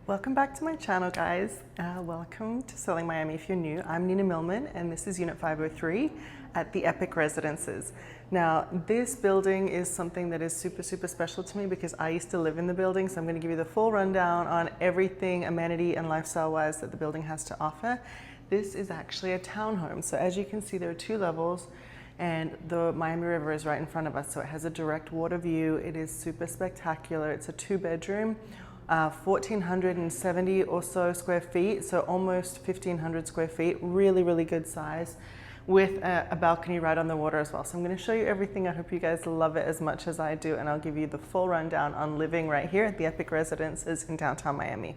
Welcome back to my channel, guys. Welcome to Selling Miami if you're new. I'm Nina Millman and this is Unit 503 at the Epic Residences. Now, this building is something that is super special to me because I used to live in the building, so I'm going to give you the full rundown on everything amenity and lifestyle-wise that the building has to offer. This is actually a townhome, so as you can see, there are 2 levels. And the Miami River is right in front of us, so it has a direct water view. It is super spectacular. It's a 2-bedroom, 1,470 or so square feet, so almost 1,500 square feet. Really good size, with a balcony right on the water as well. So I'm going to show you everything. I hope you guys love it as much as I do, and I'll give you the full rundown on living right here at the Epic Residences in downtown Miami.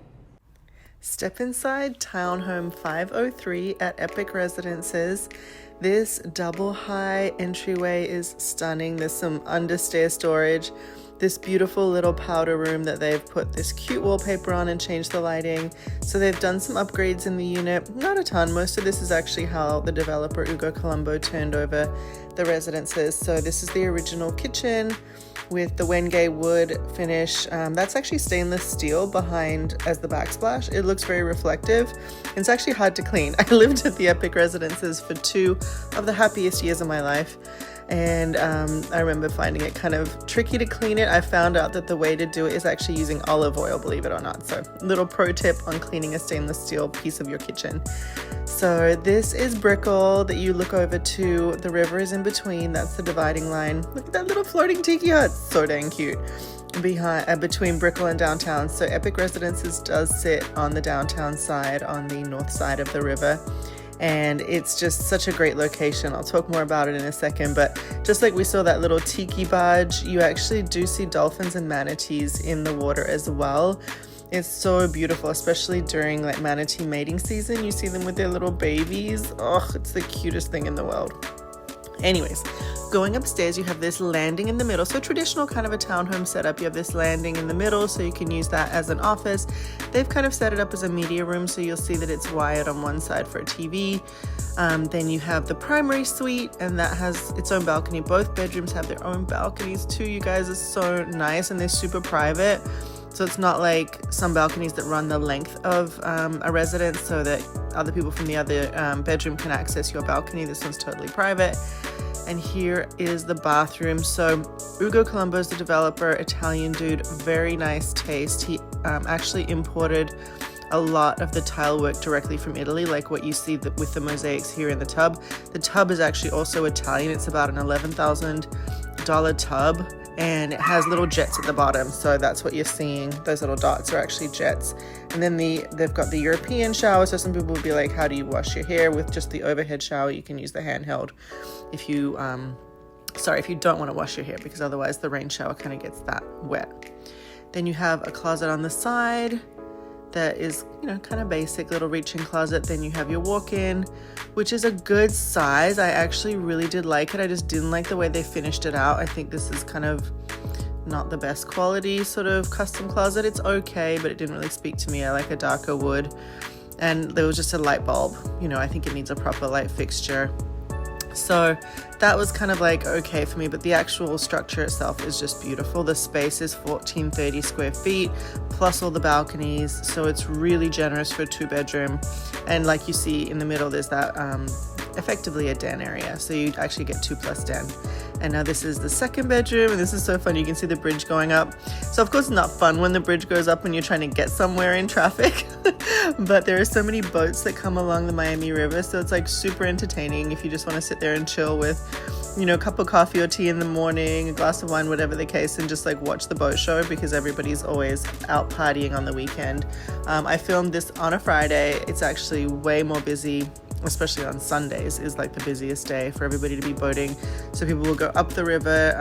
Step inside Townhome 503 at Epic Residences. This double high entryway is stunning. There's some understair storage. This beautiful little powder room that they've put this cute wallpaper on and changed the lighting. So they've done some upgrades in the unit. Not a ton. Most of this is actually how the developer Ugo Colombo turned over the residences. So this is the original kitchen with the Wenge wood finish. That's actually stainless steel behind as the backsplash. It looks very reflective. It's actually hard to clean. I lived at the Epic Residences for 2 of the happiest years of my life. And I remember finding it kind of tricky to clean it. I found out that the way to do it is actually using olive oil, believe it or not. So little pro tip on cleaning a stainless steel piece of your kitchen. So this is Brickell that you look over to. The river is in between. That's the dividing line. Look at that little floating tiki hut. So dang cute. Between Brickell and downtown. So Epic Residences does sit on the downtown side, on the north side of the river. And it's just such a great location. I'll talk more about it in a second, but just like we saw that little tiki barge, you actually do see dolphins and manatees in the water as well. It's so beautiful, especially during like manatee mating season. You see them with their little babies. Oh, it's the cutest thing in the world. Anyways, going upstairs, you have this landing in the middle. So traditional kind of a townhome setup. You have this landing in the middle, so you can use that as an office. They've kind of set it up as a media room, so you'll see that it's wired on one side for a TV. Then you have the primary suite, and that has its own balcony. Both bedrooms have their own balconies too. You guys are so nice, and they're super private. So it's not like some balconies that run the length of a residence so that other people from the other bedroom can access your balcony. This one's totally private. And here is the bathroom. So Ugo Colombo is the developer, Italian dude, very nice taste. He actually imported a lot of the tile work directly from Italy, like what you see with the mosaics here in the tub. The tub is actually also Italian. It's about an $11,000 tub. And it has little jets at the bottom, so that's what you're seeing. Those little dots are actually jets. And then they've got the European shower, so some people will be like, how do you wash your hair? With just the overhead shower, you can use the handheld if you don't want to wash your hair, because otherwise the rain shower kind of gets that wet. Then you have a closet on the side that is, kind of basic little reach-in closet. Then you have your walk-in, which is a good size. I actually really did like it. I just didn't like the way they finished it out. I think this is kind of not the best quality sort of custom closet. It's okay, but it didn't really speak to me. I like a darker wood. And there was just a light bulb. I think it needs a proper light fixture. So that was kind of like okay for me, but the actual structure itself is just beautiful. The space is 1,430 square feet plus all the balconies, so it's really generous for a 2-bedroom. And like you see in the middle, there's that effectively a den area, so you actually get 2+ den. And now this is the 2nd bedroom, and this is so fun. You can see the bridge going up. So of course it's not fun when the bridge goes up when you're trying to get somewhere in traffic, but there are so many boats that come along the Miami River, so it's like super entertaining if you just want to sit there and chill with, a cup of coffee or tea in the morning, a glass of wine, whatever the case, and just like watch the boat show, because everybody's always out partying on the weekend. I filmed this on a Friday. It's actually way more busy, especially on Sundays is like the busiest day for everybody to be boating. So people will go up the river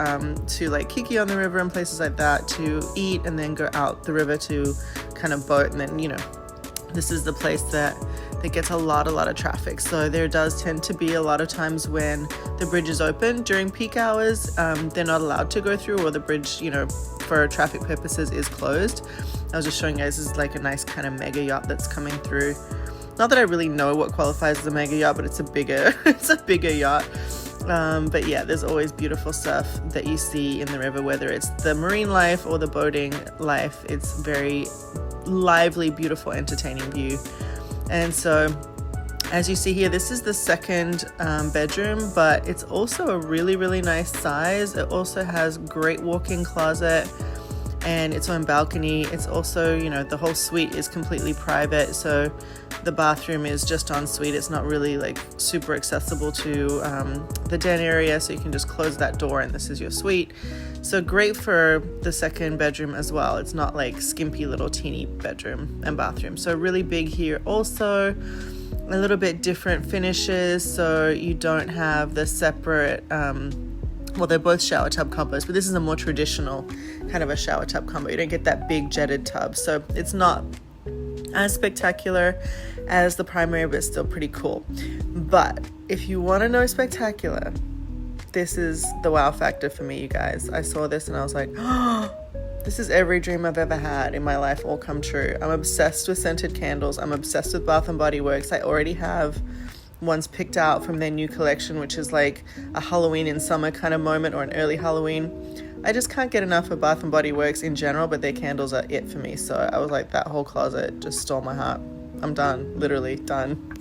to like Kiki on the river and places like that to eat, and then go out the river to kind of boat. And then, this is the place that gets a lot of traffic. So there does tend to be a lot of times when the bridge is open during peak hours, they're not allowed to go through, or the bridge, for traffic purposes is closed. I was just showing you guys, this is like a nice kind of mega yacht that's coming through. Not that I really know what qualifies as a mega yacht, but it's a bigger yacht. But yeah, there's always beautiful stuff that you see in the river, whether it's the marine life or the boating life. It's very lively, beautiful, entertaining view. And so as you see here, this is the second bedroom, but it's also a really, really nice size. It also has great walk-in closet and its own balcony. It's also, you know, the whole suite is completely private, so the bathroom is just en suite. It's not really like super accessible to the den area, so you can just close that door and this is your suite. So great for the second bedroom as well. It's not like skimpy little teeny bedroom and bathroom. So really big here also. A little bit different finishes, so you don't have the separate well, they're both shower tub combos, but this is a more traditional kind of a shower tub combo. You don't get that big jetted tub, so it's not as spectacular as the primary, but still pretty cool. But if you want to know spectacular, this is the wow factor for me, you guys. I saw this and I was like, oh, this is every dream I've ever had in my life all come true. I'm obsessed with scented candles. I'm obsessed with Bath & Body Works. I already have ones picked out from their new collection, which is like a Halloween in summer kind of moment or an early Halloween. I just can't get enough of Bath & Body Works in general, but their candles are it for me. So I was like, that whole closet just stole my heart. I'm done, literally done.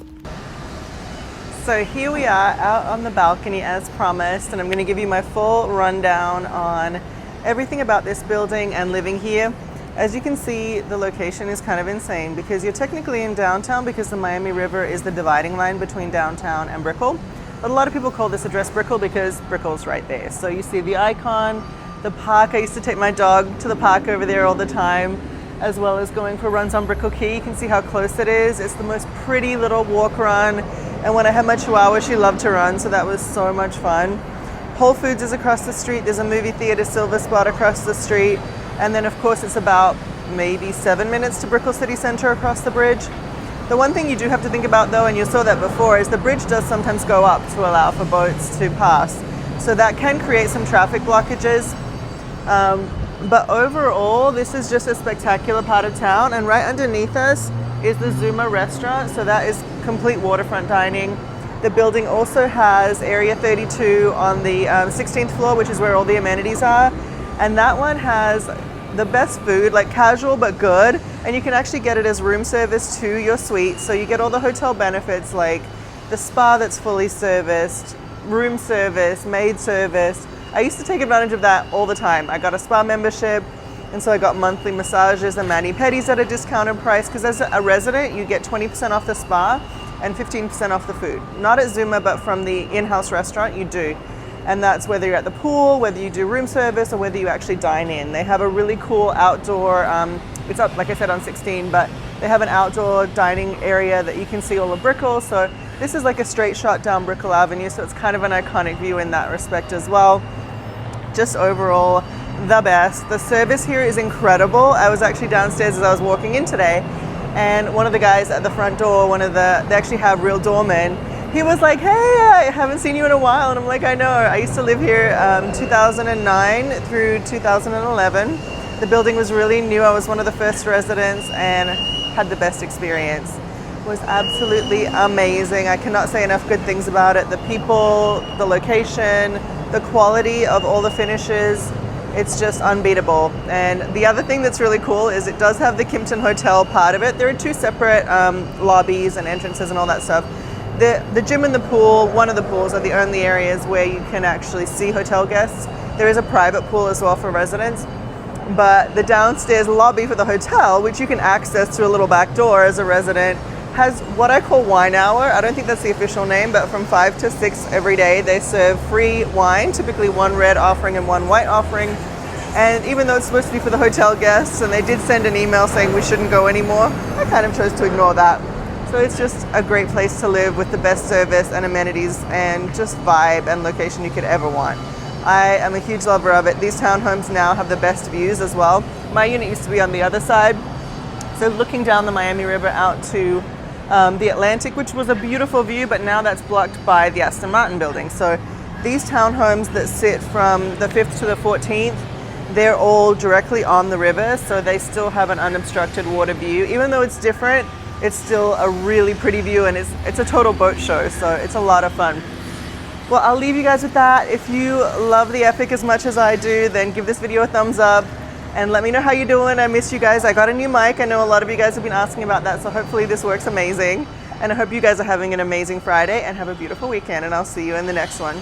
So here we are out on the balcony as promised, and I'm going to give you my full rundown on everything about this building and living here. As you can see, the location is kind of insane because you're technically in downtown because the Miami River is the dividing line between downtown and Brickell. But a lot of people call this address Brickell because Brickell's right there. So you see the icon, the park. I used to take my dog to the park over there all the time, as well as going for runs on Brickell Key. You can see how close it is. It's the most pretty little walk run. And when I had my Chihuahua, she loved to run, so that was so much fun. Whole Foods is across the street. There's a movie theater, Silver Spot, across the street. And then of course it's about maybe 7 minutes to Brickell City Centre across the bridge. The one thing you do have to think about though, and you saw that before, is the bridge does sometimes go up to allow for boats to pass. So that can create some traffic blockages. But overall, this is just a spectacular part of town. And right underneath us is the Zuma restaurant. So that is complete waterfront dining. The building also has Area 32 on the 16th floor, which is where all the amenities are. And that one has the best food, like casual but good. And you can actually get it as room service to your suite. So you get all the hotel benefits like the spa that's fully serviced, room service, maid service. I used to take advantage of that all the time. I got a spa membership, and so I got monthly massages and mani-pedis at a discounted price, because as a resident, you get 20% off the spa and 15% off the food. Not at Zuma, but from the in-house restaurant, you do. And that's whether you're at the pool, whether you do room service, or whether you actually dine in. They have a really cool outdoor, it's up, like I said, on 16, but they have an outdoor dining area that you can see all of Brickell. So this is like a straight shot down Brickell Avenue, so it's kind of an iconic view in that respect as well. Just overall, the best. The service here is incredible. I was actually downstairs as I was walking in today, and one of the guys at the front door, they actually have real doormen. He was like, hey, I haven't seen you in a while. And I'm like, I know. I used to live here 2009 through 2011. The building was really new. I was one of the first residents and had the best experience. It was absolutely amazing. I cannot say enough good things about it. The people, the location, the quality of all the finishes, it's just unbeatable. And the other thing that's really cool is it does have the Kimpton Hotel part of it. There are two separate lobbies and entrances and all that stuff. The gym and the pool, one of the pools, are the only areas where you can actually see hotel guests. There is a private pool as well for residents. But the downstairs lobby for the hotel, which you can access through a little back door as a resident, has what I call wine hour. I don't think that's the official name, but from 5 to 6 every day, they serve free wine, typically one red offering and one white offering. And even though it's supposed to be for the hotel guests, and they did send an email saying we shouldn't go anymore, I kind of chose to ignore that. So it's just a great place to live with the best service and amenities and just vibe and location you could ever want. I am a huge lover of it. These townhomes now have the best views as well. My unit used to be on the other side, so looking down the Miami River out to the Atlantic, which was a beautiful view, but now that's blocked by the Aston Martin building. So these townhomes that sit from the 5th to the 14th, they're all directly on the river, so they still have an unobstructed water view. Even though it's different, it's still a really pretty view, and it's a total boat show, so it's a lot of fun. Well, I'll leave you guys with that. If you love the Epic as much as I do, then give this video a thumbs up. And let me know how you're doing. I miss you guys. I got a new mic. I know a lot of you guys have been asking about that, so hopefully this works amazing. And I hope you guys are having an amazing Friday and have a beautiful weekend, and I'll see you in the next one.